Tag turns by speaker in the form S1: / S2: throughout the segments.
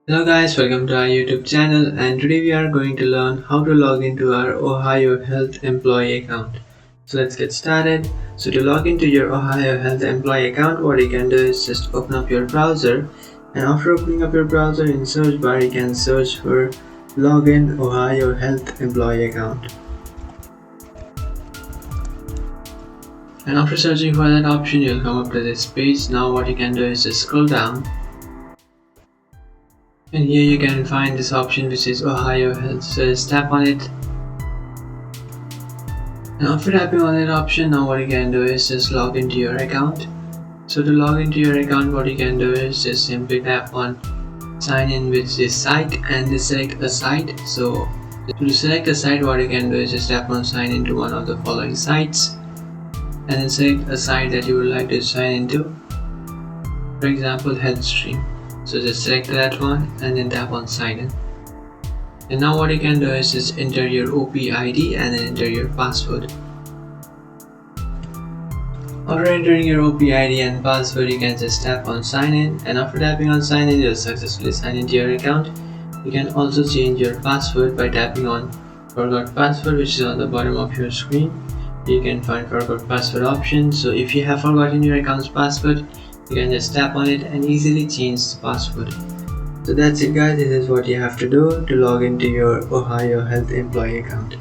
S1: Hello guys, welcome to our YouTube channel, and today we are going to learn how to log into our Ohio Health Employee Account. So let's get started. So to log into your Ohio Health Employee Account, what you can do is just open up your browser, and after opening up your browser in search bar you can search for login Ohio Health Employee Account. And after searching for that option you'll come up to this page. Now what you can do is just scroll down. And here you can find this option which is Ohio Health. So just tap on it. And after tapping on that option, now what you can do is just log into your account. So to log into your account, what you can do is just simply tap on sign in with this site and just select a site. So to select a site, what you can do is just tap on sign into one of the following sites and then select a site that you would like to sign into. For example, HealthStream. So just select that one and then tap on sign in. And now what you can do is just enter your OP ID and then enter your password. After entering your OP ID and password, you can just tap on sign in, and after tapping on sign in, you'll successfully sign into your account. You can also change your password by tapping on forgot password, which is on the bottom of your screen. You can find forgot password option. So if you have forgotten your account's password, you can just tap on it and easily change the password. So that's it guys, this is what you have to do to log into your Ohio Health Employee Account.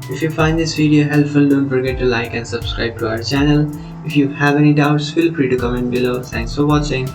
S1: If you find this video helpful, don't forget to like and subscribe to our channel. If you have any doubts, feel free to comment below. Thanks for watching.